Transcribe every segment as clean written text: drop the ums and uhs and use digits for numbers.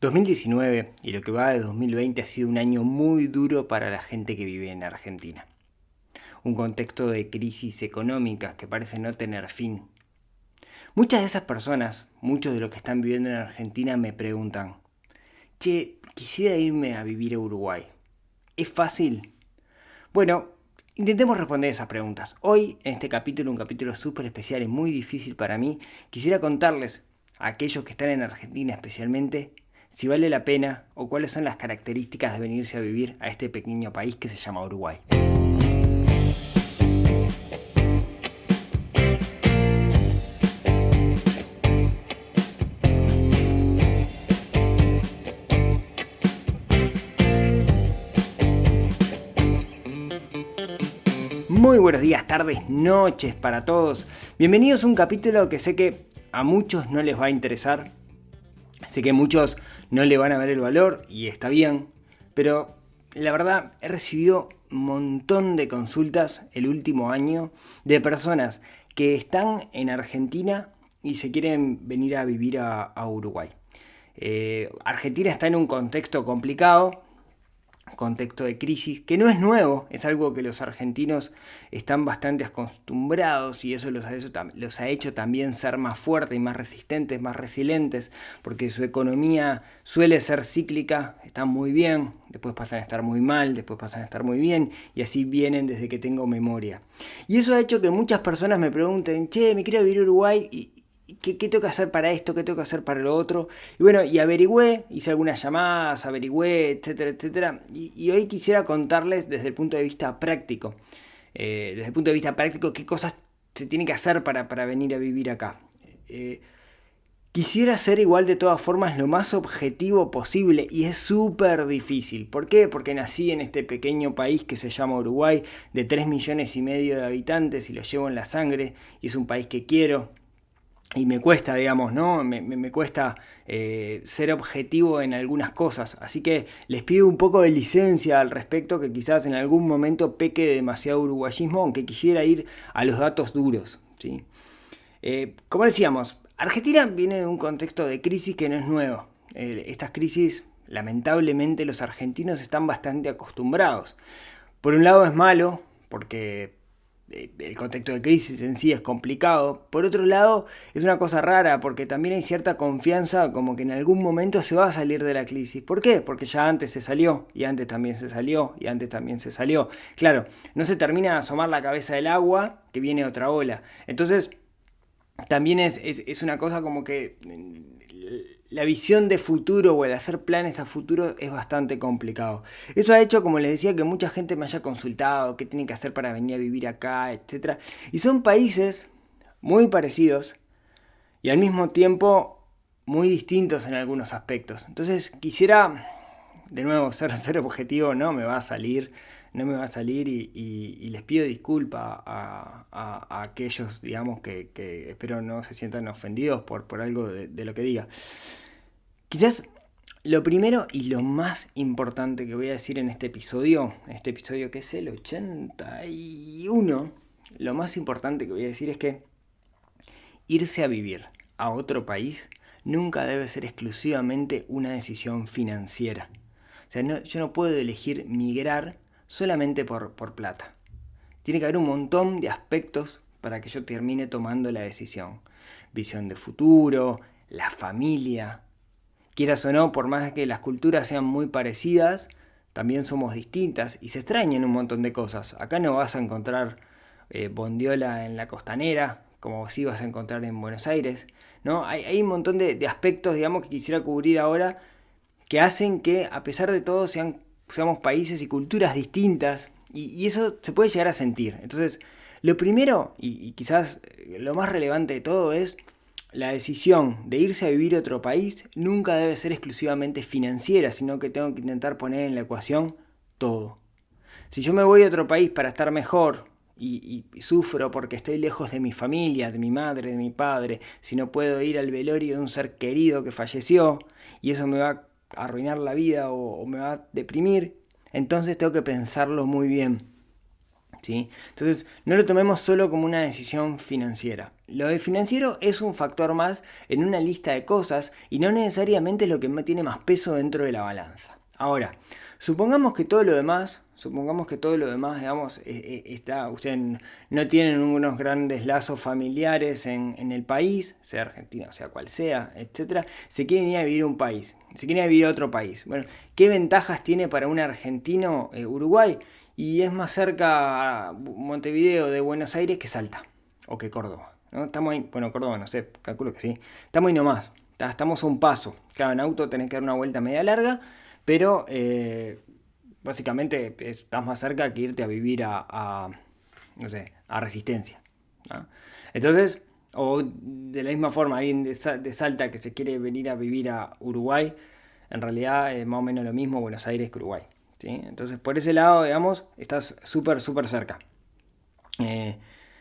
2019 y lo que va de 2020 ha sido un año muy duro para la gente que vive en Argentina. Un contexto de crisis económicas que parece no tener fin. Muchas de esas personas, muchos de los que están viviendo en Argentina me preguntan: che, quisiera irme a vivir a Uruguay. ¿Es fácil? Bueno, intentemos responder esas preguntas. Hoy, en este capítulo, un capítulo súper especial y muy difícil para mí, quisiera contarles a aquellos que están en Argentina especialmente si vale la pena o cuáles son las características de venirse a vivir a este pequeño país que se llama Uruguay. Muy buenos días, tardes, noches para todos. Bienvenidos a un capítulo que sé que a muchos no les va a interesar. Sé que muchos no le van a ver el valor y está bien. Pero la verdad he recibido un montón de consultas el último año de personas que están en Argentina y se quieren venir a vivir a Uruguay. Argentina está en un contexto complicado, contexto de crisis, que no es nuevo, es algo que los argentinos están bastante acostumbrados y eso los ha hecho también ser más fuertes y más resistentes, más resilientes, porque su economía suele ser cíclica, están muy bien, después pasan a estar muy mal, después pasan a estar muy bien, y así vienen desde que tengo memoria. Y eso ha hecho que muchas personas me pregunten: che, me quiero vivir a Uruguay y ¿qué tengo que hacer para esto? ¿Qué tengo que hacer para lo otro? Y bueno, y averigüé, hice algunas llamadas, averigüé, etcétera, etcétera. Y hoy quisiera contarles desde el punto de vista práctico. Qué cosas se tienen que hacer para venir a vivir acá. Quisiera ser igual de todas formas lo más objetivo posible y es súper difícil. ¿Por qué? Porque nací en este pequeño país que se llama Uruguay, de 3,5 millones de habitantes y lo llevo en la sangre y es un país que quiero. Y me cuesta, digamos, ¿no? Me cuesta ser objetivo en algunas cosas. Así que les pido un poco de licencia al respecto, que quizás en algún momento peque de demasiado uruguayismo, aunque quisiera ir a los datos duros, ¿sí? Como decíamos, Argentina viene de un contexto de crisis que no es nuevo. Estas crisis, lamentablemente, los argentinos están bastante acostumbrados. Por un lado es malo, porque el contexto de crisis en sí es complicado. Por otro lado, es una cosa rara porque también hay cierta confianza como que en algún momento se va a salir de la crisis. ¿Por qué? Porque ya antes se salió, y antes también se salió, y antes también se salió. Claro, no se termina de asomar la cabeza del agua que viene otra ola. Entonces, también es una cosa como que la visión de futuro o el hacer planes a futuro es bastante complicado. Eso ha hecho, como les decía, que mucha gente me haya consultado qué tienen que hacer para venir a vivir acá, etc. Y son países muy parecidos y al mismo tiempo muy distintos en algunos aspectos. Entonces quisiera, de nuevo, ser objetivo, no me va a salir y les pido disculpas a aquellos, digamos, que espero no se sientan ofendidos por algo de lo que diga. Quizás lo primero y lo más importante que voy a decir en este episodio que es el 81, lo más importante que voy a decir es que irse a vivir a otro país nunca debe ser exclusivamente una decisión financiera. O sea, yo no puedo elegir migrar solamente por plata. Tiene que haber un montón de aspectos para que yo termine tomando la decisión. Visión de futuro, la familia. Quieras o no, por más que las culturas sean muy parecidas, también somos distintas y se extrañan un montón de cosas. Acá no vas a encontrar bondiola en la costanera, como sí vas a encontrar en Buenos Aires, ¿no? Hay un montón de aspectos, digamos, que quisiera cubrir ahora, que hacen que, a pesar de todo, seamos países y culturas distintas, y eso se puede llegar a sentir. Entonces, lo primero, y quizás lo más relevante de todo, es la decisión de irse a vivir a otro país nunca debe ser exclusivamente financiera, sino que tengo que intentar poner en la ecuación todo. Si yo me voy a otro país para estar mejor y sufro porque estoy lejos de mi familia, de mi madre, de mi padre, si no puedo ir al velorio de un ser querido que falleció y eso me va a arruinar la vida o me va a deprimir, entonces tengo que pensarlo muy bien. ¿sí? Entonces, no lo tomemos solo como una decisión financiera. Lo de financiero es un factor más en una lista de cosas y no necesariamente es lo que tiene más peso dentro de la balanza. Ahora, supongamos que todo lo demás, digamos, ustedes no tienen unos grandes lazos familiares en el país, sea Argentina, o sea cual sea, etcétera, se quieren ir a vivir a un país, se quieren ir a vivir a otro país. Bueno, ¿qué ventajas tiene para un argentino Uruguay? Y es más cerca a Montevideo de Buenos Aires que Salta o que Córdoba, ¿no? Estamos ahí, bueno, Córdoba no sé, calculo que sí. Estamos ahí nomás, estamos a un paso. Claro, en auto tenés que dar una vuelta media larga, pero básicamente estás más cerca que irte a vivir no sé, a Resistencia, ¿no? Entonces, o de la misma forma, alguien de Salta que se quiere venir a vivir a Uruguay, en realidad es más o menos lo mismo Buenos Aires que Uruguay, ¿sí? Entonces, por ese lado, digamos, estás súper, súper cerca. Eh,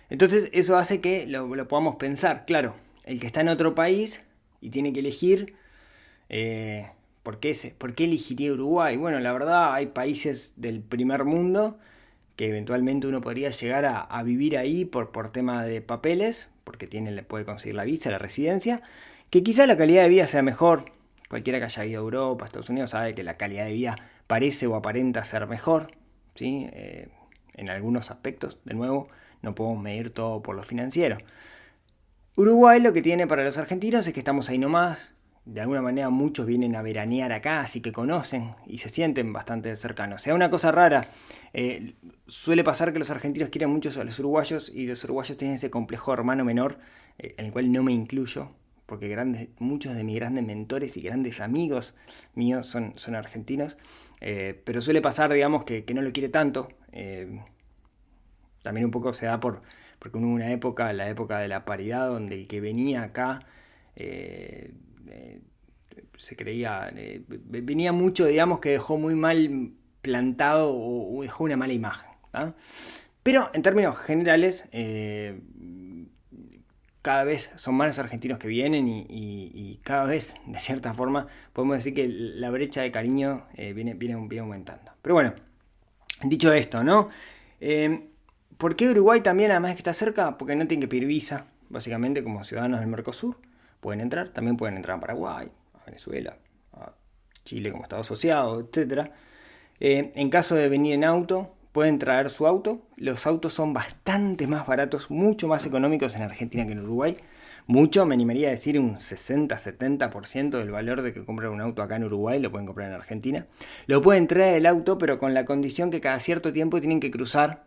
entonces, eso hace que lo podamos pensar. Claro, el que está en otro país y tiene que elegir, eh, ¿por qué elegiría Uruguay? Bueno, la verdad, hay países del primer mundo que eventualmente uno podría llegar a vivir ahí por tema de papeles, porque le puede conseguir la visa, la residencia, que quizá la calidad de vida sea mejor. Cualquiera que haya ido a Europa, a Estados Unidos, sabe que la calidad de vida parece o aparenta ser mejor, ¿sí? En algunos aspectos, de nuevo, no podemos medir todo por lo financiero. Uruguay lo que tiene para los argentinos es que estamos ahí nomás. De alguna manera muchos vienen a veranear acá, así que conocen y se sienten bastante cercanos. O sea, una cosa rara, suele pasar que los argentinos quieren mucho a los uruguayos y los uruguayos tienen ese complejo hermano menor, en el cual no me incluyo, porque muchos de mis grandes mentores y grandes amigos míos son argentinos, pero suele pasar, digamos, que no lo quiere tanto. También un poco se da porque hubo una época, la época de la paridad, donde el que venía acá se creía, venía mucho, digamos, que dejó muy mal plantado o dejó una mala imagen, ¿tá? Pero en términos generales, cada vez son más los argentinos que vienen y cada vez, de cierta forma, podemos decir que la brecha de cariño viene aumentando. Pero bueno, dicho esto, ¿no? ¿Por qué Uruguay también, además de que está cerca? Porque no tienen que pedir visa, básicamente, como ciudadanos del Mercosur. Pueden entrar, también pueden entrar a Paraguay, a Venezuela, a Chile como Estado asociado, etc. En caso de venir en auto, pueden traer su auto. Los autos son bastante más baratos, mucho más económicos en Argentina que en Uruguay. Mucho, me animaría a decir un 60-70% del valor de que comprar un auto acá en Uruguay lo pueden comprar en Argentina. Lo pueden traer el auto, pero con la condición que cada cierto tiempo tienen que cruzar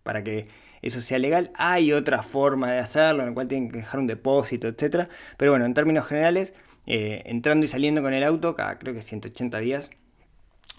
para que eso sea legal. Hay otra forma de hacerlo, en la cual tienen que dejar un depósito, etc. Pero bueno, en términos generales, entrando y saliendo con el auto, cada creo que 180 días,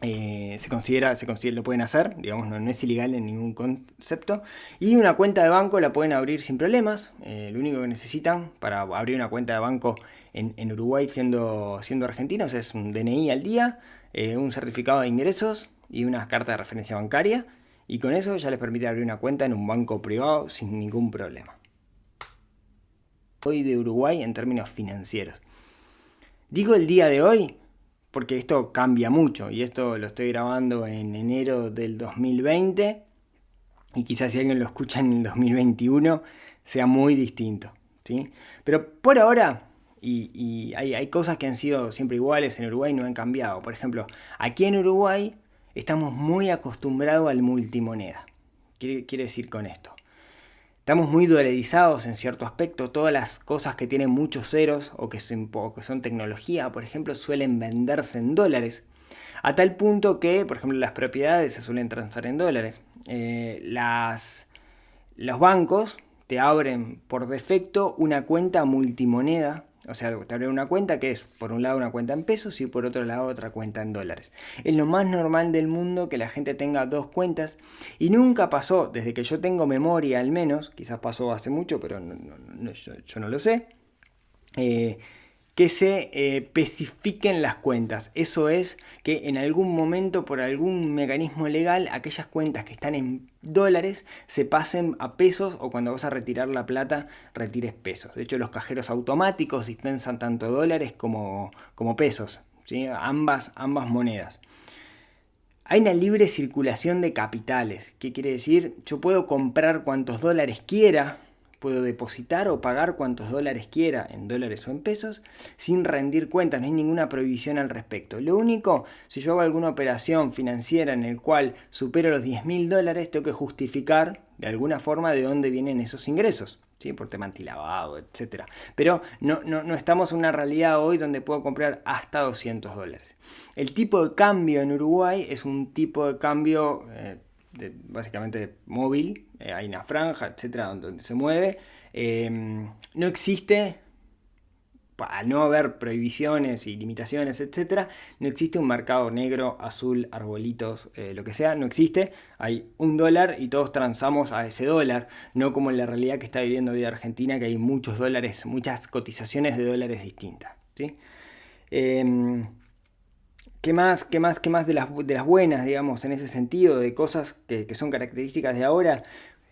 se considera, lo pueden hacer, digamos, no es ilegal en ningún concepto. Y una cuenta de banco la pueden abrir sin problemas. Lo único que necesitan para abrir una cuenta de banco en Uruguay siendo argentinos es un DNI al día, un certificado de ingresos y una carta de referencia bancaria. Y con eso ya les permite abrir una cuenta en un banco privado sin ningún problema. Hoy de Uruguay en términos financieros. Digo el día de hoy porque esto cambia mucho y esto lo estoy grabando en enero del 2020 y quizás si alguien lo escucha en el 2021 sea muy distinto, ¿sí? Pero por ahora, y hay cosas que han sido siempre iguales en Uruguay y no han cambiado. Por ejemplo, aquí en Uruguay estamos muy acostumbrados al multimoneda. ¿Qué quiere decir con esto? Estamos muy dolarizados en cierto aspecto. Todas las cosas que tienen muchos ceros o que son tecnología, por ejemplo, suelen venderse en dólares. A tal punto que, por ejemplo, las propiedades se suelen transar en dólares. Los bancos te abren por defecto una cuenta multimoneda. O sea, te abren una cuenta que es, por un lado, una cuenta en pesos y por otro lado, otra cuenta en dólares. Es lo más normal del mundo que la gente tenga dos cuentas y nunca pasó, desde que yo tengo memoria al menos, quizás pasó hace mucho, pero yo no lo sé, que se especifiquen las cuentas. Eso es que en algún momento, por algún mecanismo legal, aquellas cuentas que están en dólares se pasen a pesos o cuando vas a retirar la plata, retires pesos. De hecho, los cajeros automáticos dispensan tanto dólares como pesos, ¿sí? Ambas monedas. Hay una libre circulación de capitales. ¿Qué quiere decir? Yo puedo comprar cuantos dólares quiera, puedo depositar o pagar cuantos dólares quiera en dólares o en pesos sin rendir cuentas, no hay ninguna prohibición al respecto. Lo único, si yo hago alguna operación financiera en el cual supero los $10.000, tengo que justificar de alguna forma de dónde vienen esos ingresos. ¿Sí? Por tema antilavado, etc. Pero no estamos en una realidad hoy donde puedo comprar hasta $200. El tipo de cambio en Uruguay es un tipo de cambio básicamente móvil, hay una franja, etcétera, donde se mueve. No existe, al no haber prohibiciones y limitaciones, etcétera, no existe un mercado negro, azul, arbolitos, lo que sea, no existe. Hay $1 y todos transamos a ese dólar, no como en la realidad que está viviendo hoy Argentina, que hay muchos dólares, muchas cotizaciones de dólares distintas, ¿sí? ¿Qué más de las buenas, digamos, en ese sentido, de cosas que son características de ahora?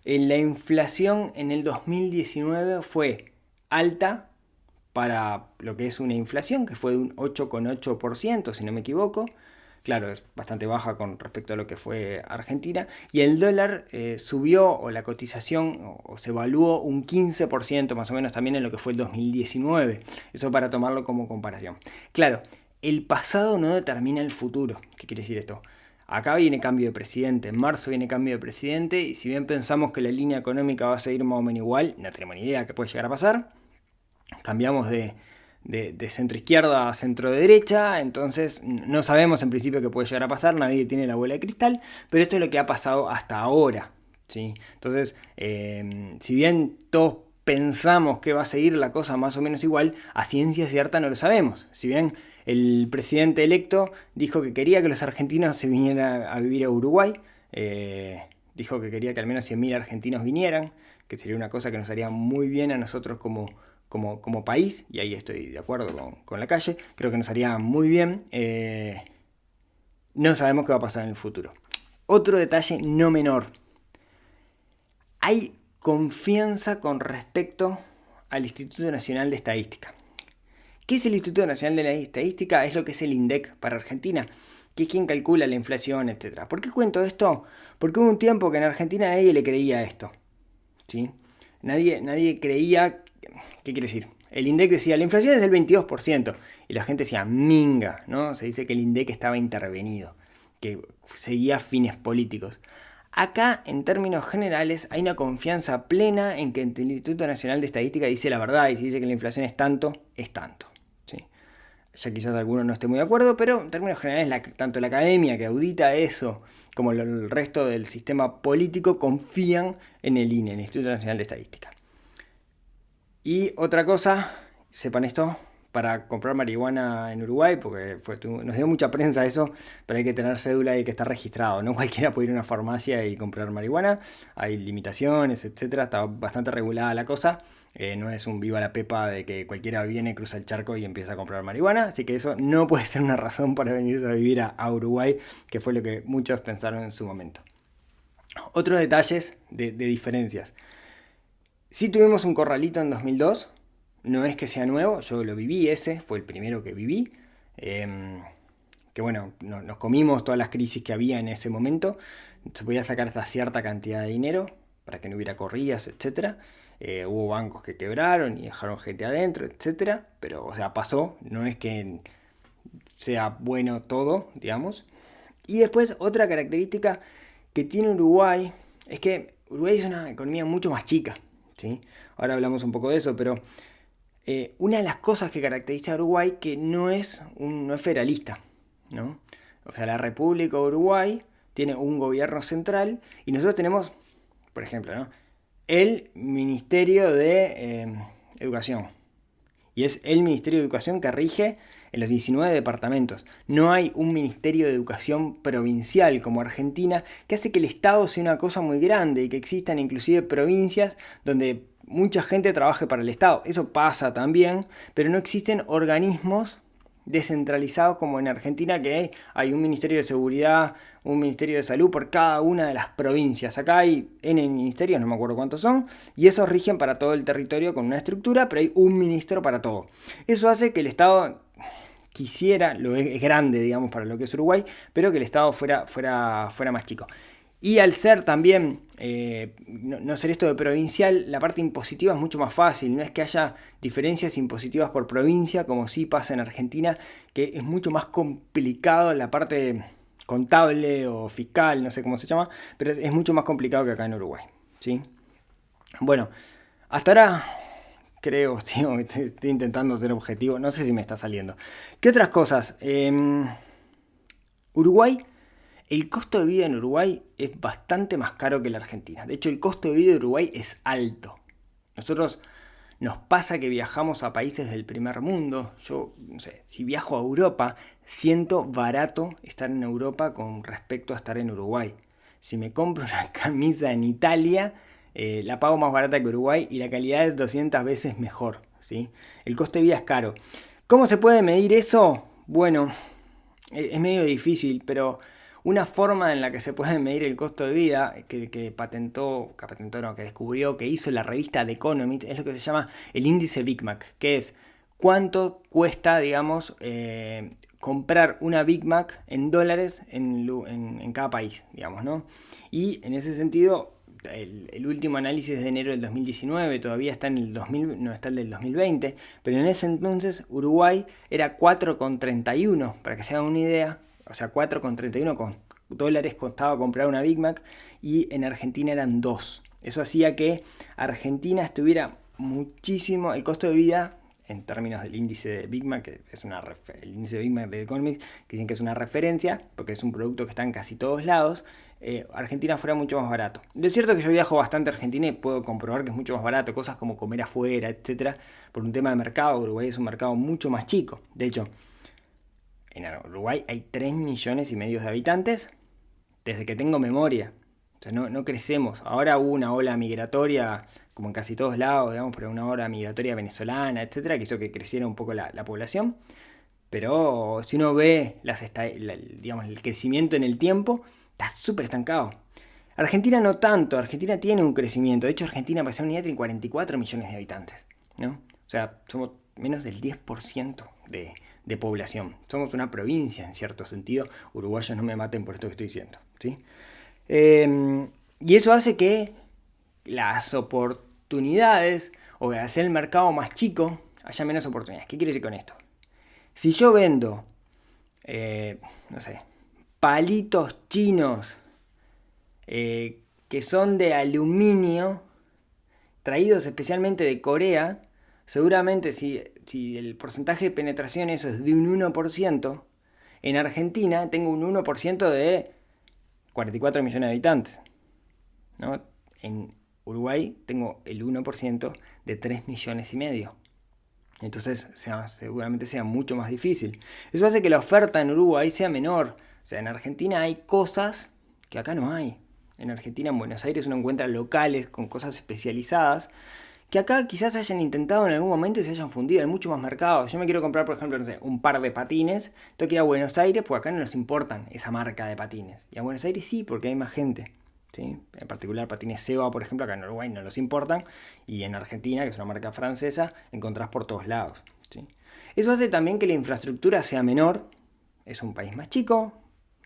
La inflación en el 2019 fue alta para lo que es una inflación, que fue de un 8,8%, si no me equivoco. Claro, es bastante baja con respecto a lo que fue Argentina. Y el dólar subió, o la cotización, o se evaluó un 15% más o menos también en lo que fue el 2019. Eso para tomarlo como comparación. Claro, el pasado no determina el futuro. ¿Qué quiere decir esto? Acá viene cambio de presidente, en marzo viene cambio de presidente, y si bien pensamos que la línea económica va a seguir más o menos igual, no tenemos ni idea qué puede llegar a pasar. Cambiamos de centro izquierda a centro derecha, entonces no sabemos en principio qué puede llegar a pasar, nadie tiene la bola de cristal, pero esto es lo que ha pasado hasta ahora, ¿sí? Entonces, si bien todos pensamos que va a seguir la cosa más o menos igual, a ciencia cierta no lo sabemos. Si bien el presidente electo dijo que quería que los argentinos se vinieran a vivir a Uruguay, dijo que quería que al menos 100.000 argentinos vinieran, que sería una cosa que nos haría muy bien a nosotros como país, y ahí estoy de acuerdo con la calle, creo que nos haría muy bien. No sabemos qué va a pasar en el futuro. Otro detalle no menor. Hay confianza con respecto al Instituto Nacional de Estadística. ¿Qué es el Instituto Nacional de Estadística? Es lo que es el INDEC para Argentina, que es quien calcula la inflación, etc. ¿Por qué cuento esto? Porque hubo un tiempo que en Argentina nadie le creía esto, ¿sí? Nadie creía. ¿Qué quiere decir? El INDEC decía, la inflación es del 22%, y la gente decía, minga, ¿no? Se dice que el INDEC estaba intervenido, que seguía fines políticos. Acá, en términos generales, hay una confianza plena en que el Instituto Nacional de Estadística dice la verdad, y si dice que la inflación es tanto, es tanto, ¿sí? Ya quizás alguno no esté muy de acuerdo, pero en términos generales, tanto la academia que audita eso, como el resto del sistema político, confían en el INE, el Instituto Nacional de Estadística. Y otra cosa, sepan esto, para comprar marihuana en Uruguay, porque nos dio mucha prensa eso, pero hay que tener cédula y hay que estar registrado. No cualquiera puede ir a una farmacia y comprar marihuana, hay limitaciones, etcétera, está bastante regulada la cosa. No es un viva la pepa de que cualquiera viene, cruza el charco y empieza a comprar marihuana, así que eso no puede ser una razón para venirse a vivir a Uruguay, que fue lo que muchos pensaron en su momento. Otros detalles de diferencias. Sí tuvimos un corralito en 2002, no es que sea nuevo, yo lo viví, ese fue el primero que viví, que bueno, nos comimos todas las crisis que había en ese momento, se podía sacar hasta cierta cantidad de dinero para que no hubiera corridas, etc. Hubo bancos que quebraron y dejaron gente adentro, etc. Pero, o sea, pasó, no es que sea bueno todo, digamos. Y después otra característica que tiene Uruguay es que Uruguay es una economía mucho más chica, ¿sí? Ahora hablamos un poco de eso, pero una de las cosas que caracteriza a Uruguay que no es federalista, ¿no? O sea, la República de Uruguay tiene un gobierno central y nosotros tenemos, por ejemplo, ¿no?, el Ministerio de Educación. Y es el Ministerio de Educación que rige en los 19 departamentos. No hay un Ministerio de Educación provincial como Argentina, que hace que el Estado sea una cosa muy grande y que existan inclusive provincias donde mucha gente trabaje para el Estado. Eso pasa también, pero no existen organismos descentralizados como en Argentina, que hay un Ministerio de Seguridad, un Ministerio de Salud por cada una de las provincias. Acá hay N ministerios, no me acuerdo cuántos son, y esos rigen para todo el territorio con una estructura, pero hay un ministro para todo. Eso hace que el Estado quisiera, es grande, digamos, para lo que es Uruguay, pero que el Estado fuera más chico. Y al ser también, no ser esto de provincial, la parte impositiva es mucho más fácil. No es que haya diferencias impositivas por provincia, como sí pasa en Argentina, que es mucho más complicado la parte contable o fiscal, no sé cómo se llama, pero es mucho más complicado que acá en Uruguay, ¿sí? Bueno, hasta ahora creo, tío, estoy intentando ser objetivo, no sé si me está saliendo. ¿Qué otras cosas? Uruguay, el costo de vida en Uruguay es bastante más caro que la Argentina. De hecho, el costo de vida de Uruguay es alto. Nosotros nos pasa que viajamos a países del primer mundo. Yo, no sé, si viajo a Europa, siento barato estar en Europa con respecto a estar en Uruguay. Si me compro una camisa en Italia, la pago más barata que Uruguay y la calidad es 200 veces mejor, ¿sí? El costo de vida es caro. ¿Cómo se puede medir eso? Bueno, es medio difícil, pero una forma en la que se puede medir el costo de vida que descubrió, que hizo la revista The Economist, es lo que se llama el índice Big Mac, que es cuánto cuesta, digamos, comprar una Big Mac en dólares en cada país, digamos, ¿no? Y en ese sentido, el último análisis de enero del 2019, todavía está en el 2000, no está el del 2020, pero en ese entonces Uruguay era 4,31, para que se hagan una idea, o sea, 4,31 dólares costaba comprar una Big Mac y en Argentina eran 2. Eso hacía que Argentina estuviera muchísimo, el costo de vida en términos del índice de Big Mac, que es el índice de Big Mac de Economics, que dicen que es una referencia, porque es un producto que está en casi todos lados, Argentina fuera mucho más barato. Es cierto que yo viajo bastante a Argentina y puedo comprobar que es mucho más barato, cosas como comer afuera, etcétera, por un tema de mercado. Uruguay es un mercado mucho más chico. De hecho, en Uruguay hay 3 millones y medio de habitantes desde que tengo memoria. O sea, no crecemos. Ahora hubo una ola migratoria, como en casi todos lados, digamos, pero una ola migratoria venezolana, etcétera, que hizo que creciera un poco la población. Pero si uno ve digamos, el crecimiento en el tiempo, está súper estancado. Argentina no tanto, Argentina tiene un crecimiento. De hecho, Argentina para ser unidad tiene 44 millones de habitantes, ¿no? O sea, somos menos del 10% de población. Somos una provincia en cierto sentido. Uruguayos no me maten por esto que estoy diciendo, ¿sí? Y eso hace que las oportunidades, o hacer el mercado más chico, haya menos oportunidades. ¿Qué quiere decir con esto? Si yo vendo, no sé, palitos chinos que son de aluminio, traídos especialmente de Corea, seguramente si el porcentaje de penetración eso es de un 1%, en Argentina tengo un 1% de 44 millones de habitantes, ¿no? En Uruguay tengo el 1% de 3 millones y medio. Entonces seguramente sea mucho más difícil. Eso hace que la oferta en Uruguay sea menor. O sea, en Argentina hay cosas que acá no hay. En Argentina, en Buenos Aires, uno encuentra locales con cosas especializadas que acá quizás hayan intentado en algún momento y se hayan fundido. Hay mucho más mercado. Yo me quiero comprar, por ejemplo, no sé, un par de patines. Tengo que ir a Buenos Aires porque acá no nos importan esa marca de patines. Y a Buenos Aires sí, porque hay más gente. ¿Sí? En particular patines Seba, por ejemplo, acá en Uruguay no los importan, y en Argentina, que es una marca francesa, encontrás por todos lados, ¿sí? Eso hace también que la infraestructura sea menor. Es un país más chico,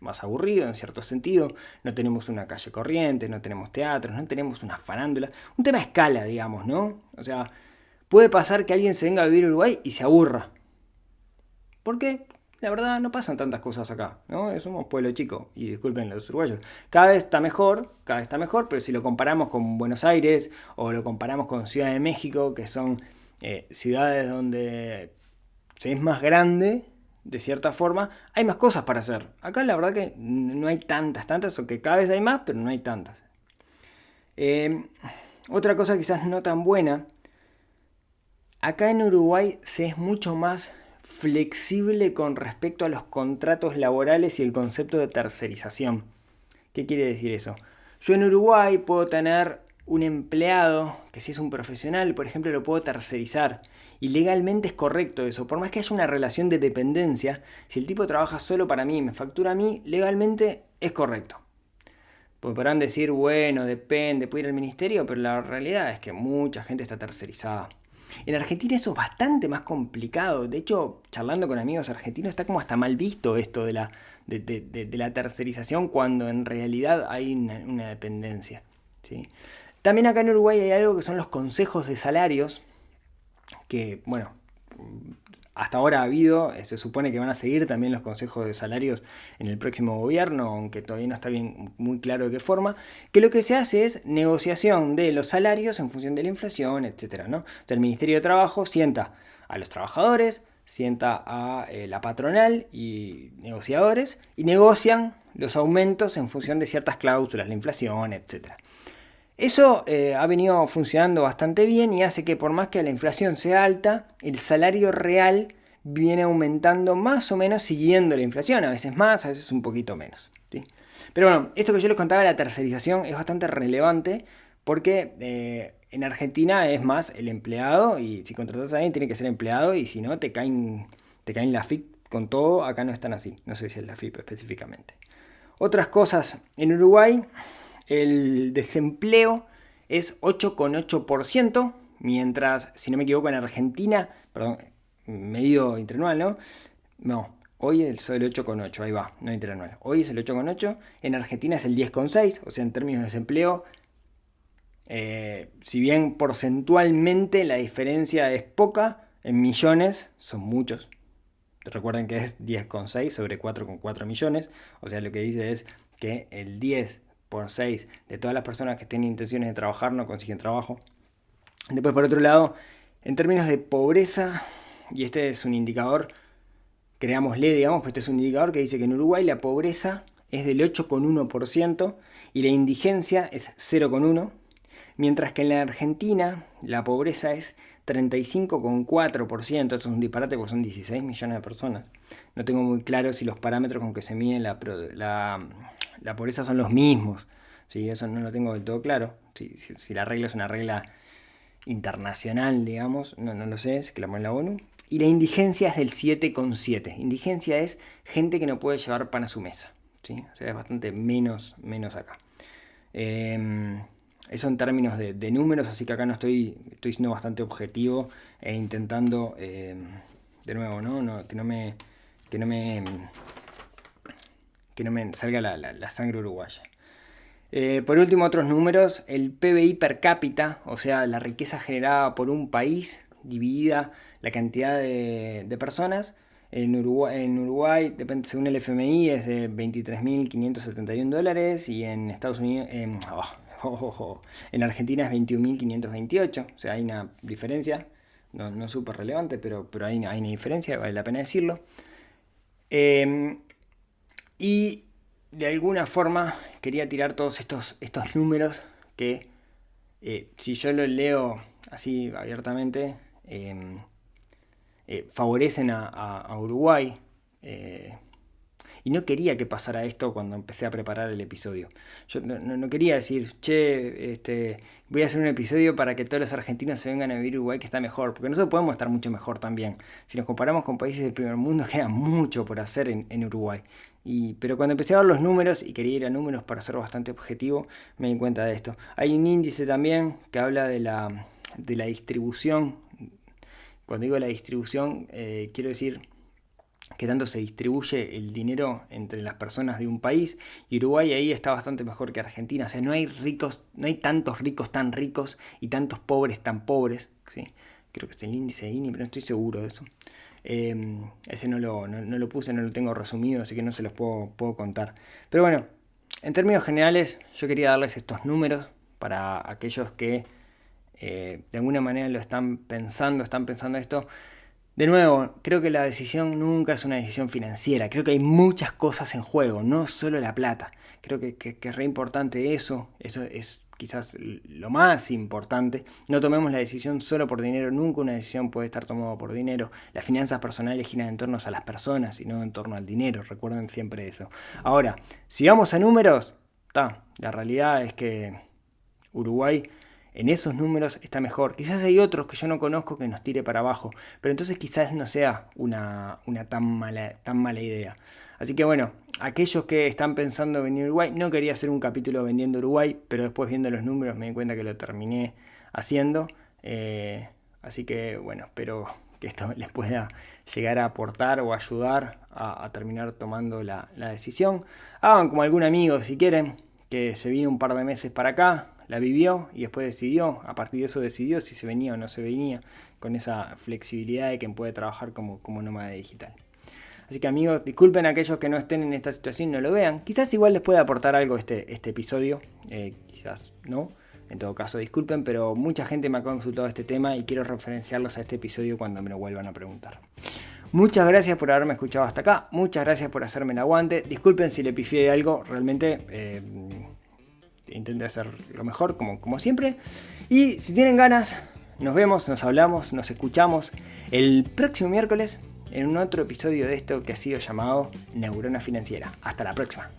más aburrido en cierto sentido. No tenemos una calle corriente, no tenemos teatros, no tenemos una farándula. Un tema a escala, digamos, ¿no? O sea, puede pasar que alguien se venga a vivir a Uruguay y se aburra. ¿Por qué? La verdad no pasan tantas cosas acá, ¿no? Somos pueblo chico, y disculpen los uruguayos. Cada vez está mejor, pero si lo comparamos con Buenos Aires o lo comparamos con Ciudad de México, que son ciudades donde se es más grande, de cierta forma, hay más cosas para hacer. Acá la verdad que no hay tantas, o que cada vez hay más, pero no hay tantas. Otra cosa quizás no tan buena, acá en Uruguay se es mucho más flexible con respecto a los contratos laborales y el concepto de tercerización. ¿Qué quiere decir eso? Yo en Uruguay puedo tener un empleado que, si es un profesional, por ejemplo, lo puedo tercerizar. Y legalmente es correcto eso. Por más que haya una relación de dependencia, si el tipo trabaja solo para mí y me factura a mí, legalmente es correcto. Pues podrán decir, bueno, depende, puede ir al ministerio, pero la realidad es que mucha gente está tercerizada. En Argentina eso es bastante más complicado. De hecho, charlando con amigos argentinos, está como hasta mal visto esto de la tercerización cuando en realidad hay una dependencia. ¿Sí? También acá en Uruguay hay algo que son los consejos de salarios, que, bueno, hasta ahora ha habido, se supone que van a seguir también los consejos de salarios en el próximo gobierno, aunque todavía no está bien muy claro de qué forma, que lo que se hace es negociación de los salarios en función de la inflación, etcétera, ¿no? O sea, el Ministerio de Trabajo sienta a los trabajadores, sienta a la patronal y negociadores y negocian los aumentos en función de ciertas cláusulas, la inflación, etcétera. Eso ha venido funcionando bastante bien y hace que por más que la inflación sea alta, el salario real viene aumentando más o menos siguiendo la inflación, a veces más, a veces un poquito menos. ¿Sí? Pero bueno, esto que yo les contaba de la tercerización es bastante relevante porque en Argentina es más el empleado y si contratas a alguien tiene que ser empleado y si no te caen la FIP con todo, acá no están así, no sé si es la FIP específicamente. Otras cosas, en Uruguay el desempleo es 8,8%, mientras, si no me equivoco, en Argentina, perdón, medido interanual, ¿no? No, hoy es el 8,8, ahí va, no interanual. Hoy es el 8,8, en Argentina es el 10,6, o sea, en términos de desempleo, si bien porcentualmente la diferencia es poca, en millones son muchos. Recuerden que es 10,6 sobre 4,4 millones, o sea, lo que dice es que el 10 por 6 de todas las personas que tienen intenciones de trabajar no consiguen trabajo. Después, por otro lado, en términos de pobreza, y este es un indicador, creámosle, digamos, pues este es un indicador que dice que en Uruguay la pobreza es del 8,1% y la indigencia es 0,1%, mientras que en la Argentina la pobreza es 35,4%, esto es un disparate porque son 16 millones de personas. No tengo muy claro si los parámetros con que se mide la pobreza son los mismos. ¿Sí? Eso no lo tengo del todo claro. Si la regla es una regla internacional, digamos, no lo sé, es que la pone la ONU. Y la indigencia es del 7,7. Indigencia es gente que no puede llevar pan a su mesa. ¿Sí? O sea, es bastante menos acá. Eso en términos de números, así que acá no estoy siendo bastante objetivo e intentando, de nuevo, ¿no? Que no me salga la sangre uruguaya. Por último, otros números, el PBI per cápita, o sea, la riqueza generada por un país dividida la cantidad de personas. En Uruguay, depende, según el FMI, es de $23.571 y en Estados Unidos, en Argentina es 21.528, o sea, hay una diferencia, no súper relevante, pero hay una diferencia, vale la pena decirlo. Y de alguna forma quería tirar todos estos números que, si yo los leo así abiertamente, favorecen a Uruguay. Y no quería que pasara esto cuando empecé a preparar el episodio. Yo no quería decir, voy a hacer un episodio para que todos los argentinos se vengan a vivir a Uruguay que está mejor, porque nosotros podemos estar mucho mejor también. Si nos comparamos con países del primer mundo, queda mucho por hacer en Uruguay. Pero cuando empecé a ver los números, y quería ir a números para ser bastante objetivo, me di cuenta de esto. Hay un índice también que habla de la distribución. Cuando digo la distribución, quiero decir que tanto se distribuye el dinero entre las personas de un país, y Uruguay ahí está bastante mejor que Argentina. O sea, no hay tantos ricos tan ricos y tantos pobres tan pobres, ¿sí? Creo que es el índice de Gini, pero no estoy seguro de eso. Ese no lo puse, no lo tengo resumido, así que no se los puedo contar. Pero bueno, en términos generales, yo quería darles estos números para aquellos que de alguna manera lo están pensando esto. De nuevo, creo que la decisión nunca es una decisión financiera. Creo que hay muchas cosas en juego, no solo la plata. Creo que es re importante eso. Eso es quizás lo más importante. No tomemos la decisión solo por dinero. Nunca una decisión puede estar tomada por dinero. Las finanzas personales giran en torno a las personas y no en torno al dinero. Recuerden siempre eso. Ahora, si vamos a números, la realidad es que Uruguay en esos números está mejor. Quizás hay otros que yo no conozco que nos tire para abajo, pero entonces quizás no sea una tan mala idea. Así que bueno, aquellos que están pensando en venir a Uruguay, no quería hacer un capítulo vendiendo Uruguay, pero después viendo los números me di cuenta que lo terminé haciendo. Así que bueno, espero que esto les pueda llegar a aportar o ayudar a terminar tomando la decisión. Hagan como algún amigo si quieren, que se vino un par de meses para acá, la vivió y después decidió, a partir de eso decidió si se venía o no se venía, con esa flexibilidad de quien puede trabajar como nómada digital. Así que amigos, disculpen a aquellos que no estén en esta situación y no lo vean. Quizás igual les pueda aportar algo este episodio, quizás no. En todo caso, disculpen, pero mucha gente me ha consultado este tema y quiero referenciarlos a este episodio cuando me lo vuelvan a preguntar. Muchas gracias por haberme escuchado hasta acá. Muchas gracias por hacerme el aguante. Disculpen si le pifié algo, realmente intenté hacer lo mejor, como siempre. Y si tienen ganas, nos vemos, nos hablamos, nos escuchamos el próximo miércoles en un otro episodio de esto que ha sido llamado Neurona Financiera. Hasta la próxima.